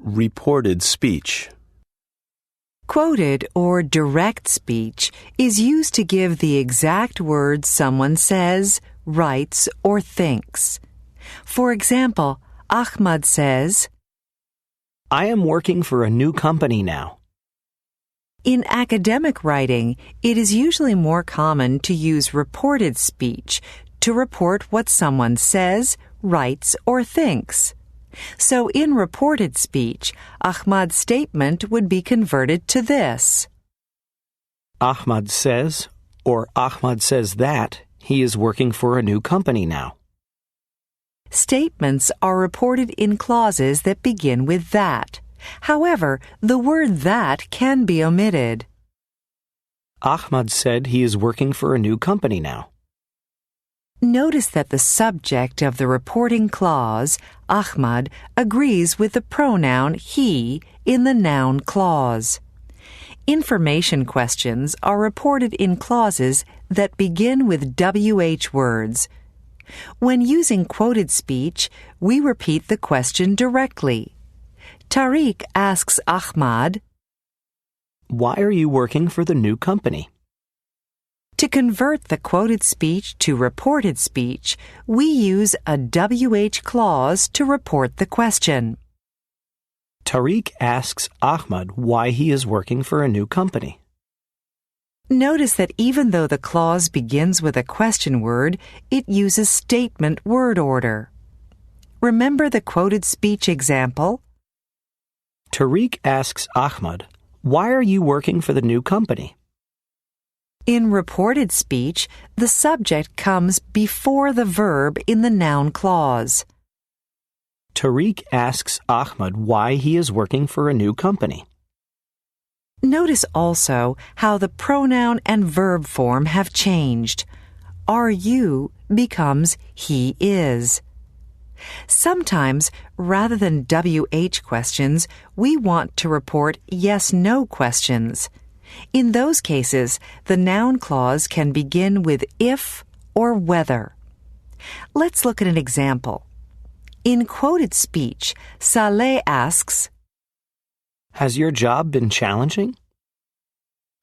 Reported speech. Quoted or direct speech is used to give the exact words someone says, writes, or thinks. For example, Ahmad says, I am working for a new company now. In academic writing, it is usually more common to use reported speech to report what someone says, writes, or thinks. So in reported speech, Ahmad's statement would be converted to this. Ahmad says, or Ahmad says that, he is working for a new company now. Statements are reported in clauses that begin with that. However, the word that can be omitted. Ahmad said he is working for a new company now. Notice that the subject of the reporting clause, Ahmad, agrees with the pronoun he in the noun clause. Information questions are reported in clauses that begin with WH words. When using quoted speech, we repeat the question directly. Tariq asks Ahmad, Why are you working for the new company? To convert the quoted speech to reported speech, we use a WH clause to report the question. Tariq asks Ahmad why he is working for a new company. Notice that even though the clause begins with a question word, it uses statement word order. Remember the quoted speech example? Tariq asks Ahmad, Why are you working for the new company? In reported speech, the subject comes before the verb in the noun clause. Tariq asks Ahmad why he is working for a new company. Notice also how the pronoun and verb form have changed. Are you becomes he is. Sometimes, rather than WH questions, we want to report yes-no questions. In those cases, the noun clause can begin with if or whether. Let's look at an example. In quoted speech, Saleh asks, Has your job been challenging?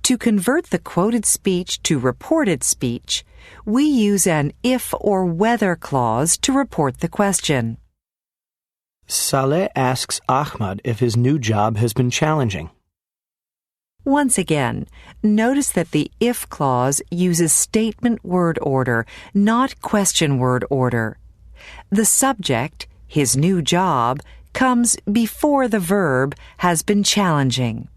To convert the quoted speech to reported speech, we use an if or whether clause to report the question. Saleh asks Ahmad if his new job has been challenging. Once again, notice that the if clause uses statement word order, not question word order. The subject, his new job, comes before the verb has been challenging.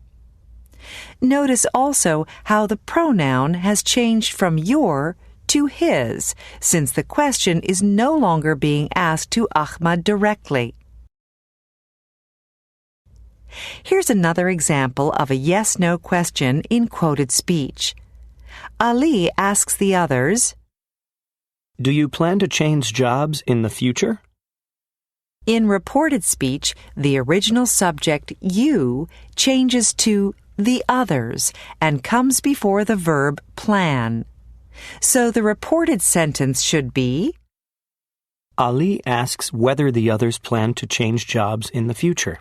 Notice also how the pronoun has changed from your to his, since the question is no longer being asked to Ahmad directly. Here's another example of a yes-no question in quoted speech. Ali asks the others, Do you plan to change jobs in the future? In reported speech, the original subject, you, changes to the others and comes before the verb plan. So the reported sentence should be, Ali asks whether the others plan to change jobs in the future.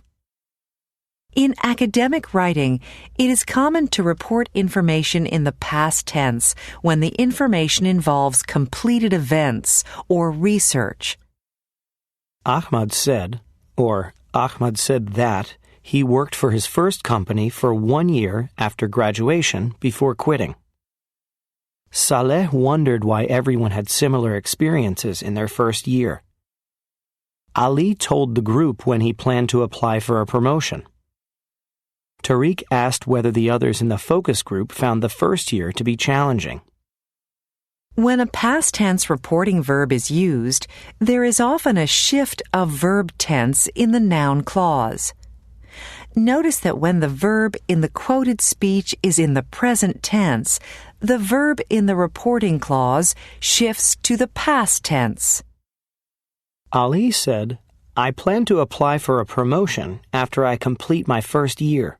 In academic writing, it is common to report information in the past tense when the information involves completed events or research. Ahmad said, or Ahmad said that, he worked for his first company for 1 year after graduation before quitting. Saleh wondered why everyone had similar experiences in their first year. Ali told the group when he planned to apply for a promotion. Tariq asked whether the others in the focus group found the first year to be challenging. When a past tense reporting verb is used, there is often a shift of verb tense in the noun clause. Notice that when the verb in the quoted speech is in the present tense, the verb in the reporting clause shifts to the past tense. Ali said, I plan to apply for a promotion after I complete my first year.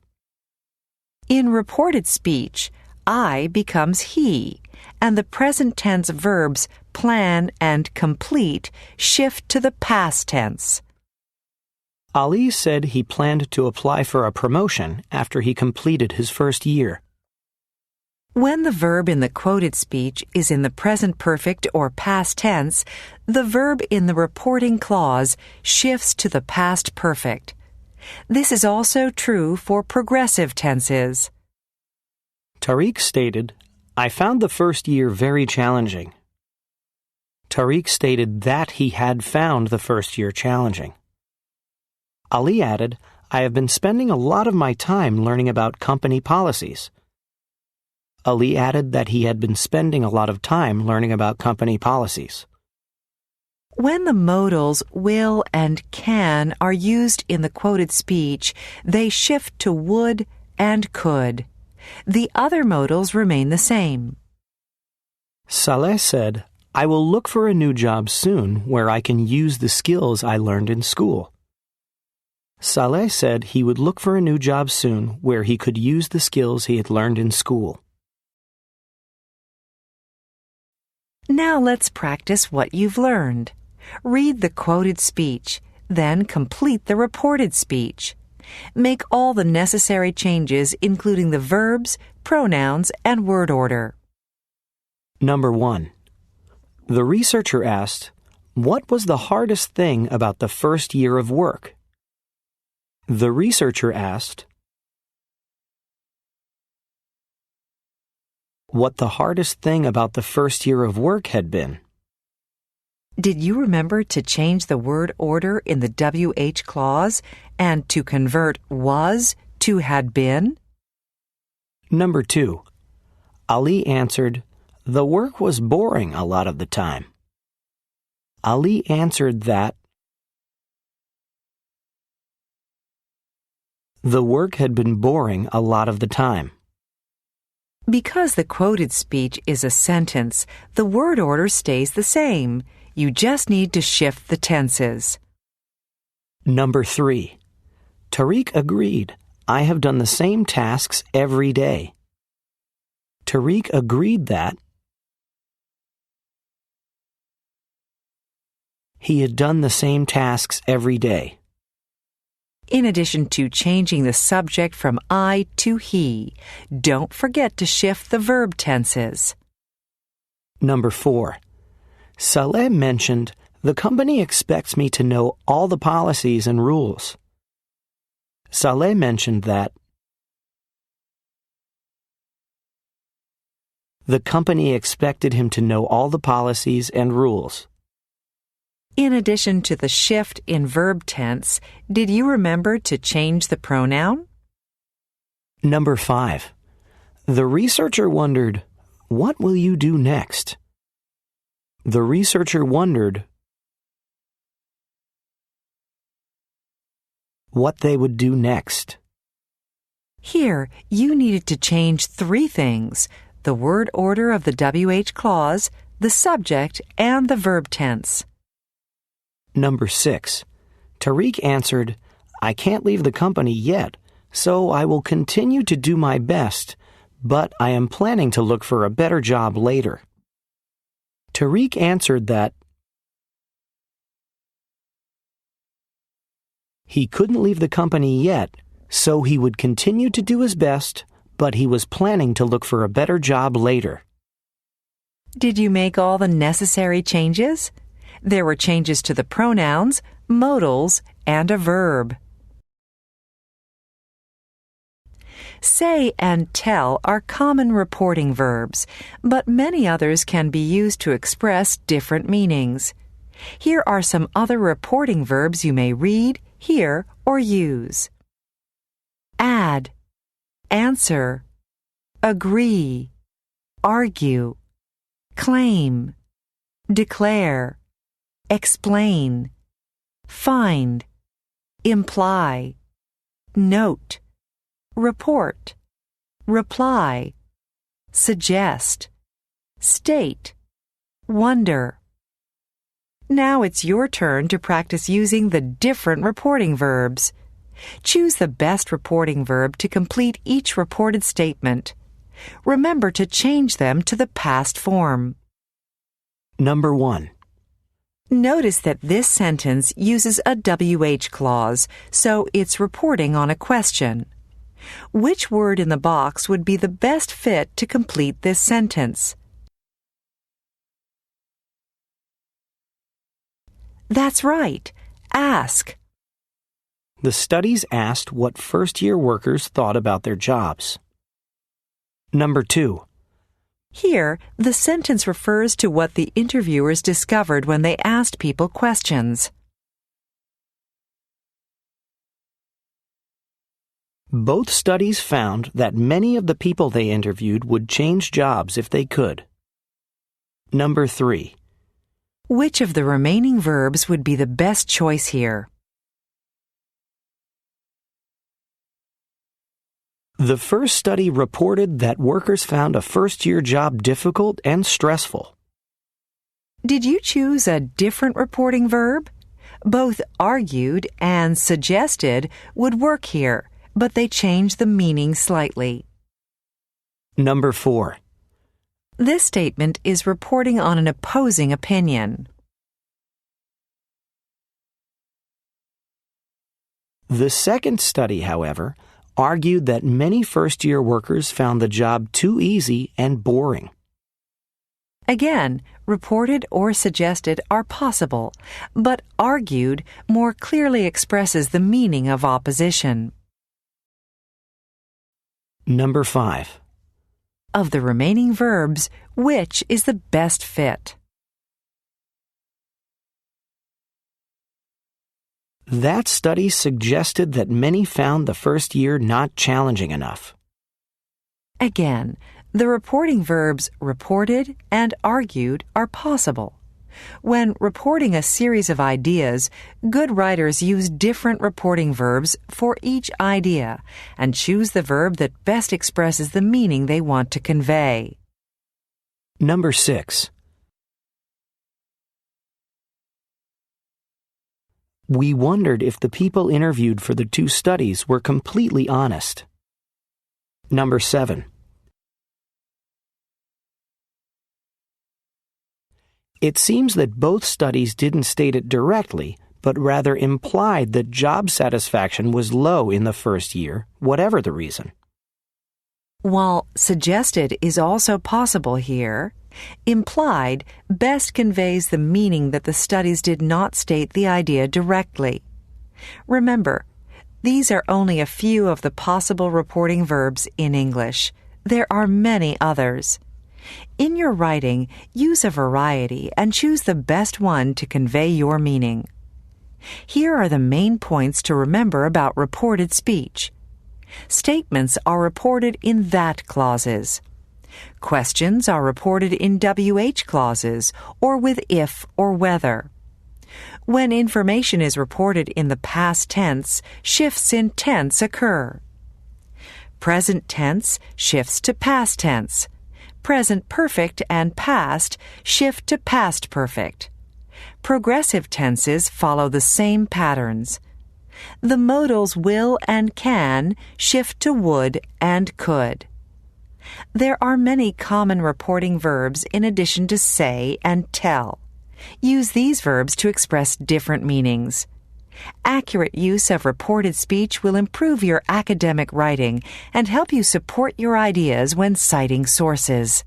In reported speech, I becomes he, and the present tense verbs plan and complete shift to the past tense. Ali said he planned to apply for a promotion after he completed his first year. When the verb in the quoted speech is in the present perfect or past tense, the verb in the reporting clause shifts to the past perfect. This is also true for progressive tenses. Tariq stated, "I found the first year very challenging." Tariq stated that he had found the first year challenging. Ali added, "I have been spending a lot of my time learning about company policies." Ali added that he had been spending a lot of time learning about company policies. When the modals will and can are used in the quoted speech, they shift to would and could. The other modals remain the same. Saleh said, "I will look for a new job soon where I can use the skills I learned in school." Saleh said he would look for a new job soon where he could use the skills he had learned in school. Now let's practice what you've learned. Read the quoted speech, then complete the reported speech. Make all the necessary changes, including the verbs, pronouns, and word order. Number 1. The researcher asked, "What was the hardest thing about the first year of work?" The researcher asked, what the hardest thing about the first year of work had been. Did you remember to change the word order in the WH clause and to convert was to had been? Number 2. Ali answered, "The work was boring a lot of the time." Ali answered that the work had been boring a lot of the time. Because the quoted speech is a sentence, the word order stays the same. You just need to shift the tenses. Number 3. Tariq agreed, "I have done the same tasks every day." Tariq agreed that he had done the same tasks every day. In addition to changing the subject from I to he, don't forget to shift the verb tenses. Number 4. Saleh mentioned, "The company expects me to know all the policies and rules." Saleh mentioned that the company expected him to know all the policies and rules. In addition to the shift in verb tense, did you remember to change the pronoun? Number 5. The researcher wondered, "What will you do next?" The researcher wondered what they would do next. Here, you needed to change 3 things: the word order of the WH clause, the subject, and the verb tense. Number 6. Tariq answered, "I can't leave the company yet, so I will continue to do my best, but I am planning to look for a better job later." Tariq answered that he couldn't leave the company yet, so he would continue to do his best, but he was planning to look for a better job later. Did you make all the necessary changes? There were changes to the pronouns, modals, and a verb. Say and tell are common reporting verbs, but many others can be used to express different meanings. Here are some other reporting verbs you may read, hear, or use. Add, answer, agree, argue, claim, declare, explain, find, imply, note, report, reply, suggest, state, wonder. Now it's your turn to practice using the different reporting verbs. Choose the best reporting verb to complete each reported statement. Remember to change them to the past form. Number 1. Notice that this sentence uses a WH clause, so it's reporting on a question. Which word in the box would be the best fit to complete this sentence? That's right. Ask. The studies asked what first-year workers thought about their jobs. Number 2. Here, the sentence refers to what the interviewers discovered when they asked people questions. Both studies found that many of the people they interviewed would change jobs if they could. Number 3. Which of the remaining verbs would be the best choice here? The first study reported that workers found a first-year job difficult and stressful. Did you choose a different reporting verb? Both argued and suggested would work here, but they changed the meaning slightly. Number 4. This statement is reporting on an opposing opinion. The second study, however, argued that many first-year workers found the job too easy and boring. Again, reported or suggested are possible, but argued more clearly expresses the meaning of opposition. Number 5. Of the remaining verbs, which is the best fit? That study suggested that many found the first year not challenging enough. Again, the reporting verbs reported and argued are possible. When reporting a series of ideas, good writers use different reporting verbs for each idea and choose the verb that best expresses the meaning they want to convey. Number 6. We wondered if the people interviewed for the two studies were completely honest. Number 7. It seems that both studies didn't state it directly, but rather implied that job satisfaction was low in the first year, whatever the reason. While suggested is also possible here, implied best conveys the meaning that the studies did not state the idea directly. Remember, these are only a few of the possible reporting verbs in English. There are many others. In your writing, use a variety and choose the best one to convey your meaning. Here are the main points to remember about reported speech. Statements are reported in that clauses. Questions are reported in WH clauses or with if or whether. When information is reported in the past tense, shifts in tense occur. Present tense shifts to past tense. Present perfect and past shift to past perfect. Progressive tenses follow the same patterns. The modals will and can shift to would and could. There are many common reporting verbs in addition to say and tell. Use these verbs to express different meanings. Accurate use of reported speech will improve your academic writing and help you support your ideas when citing sources.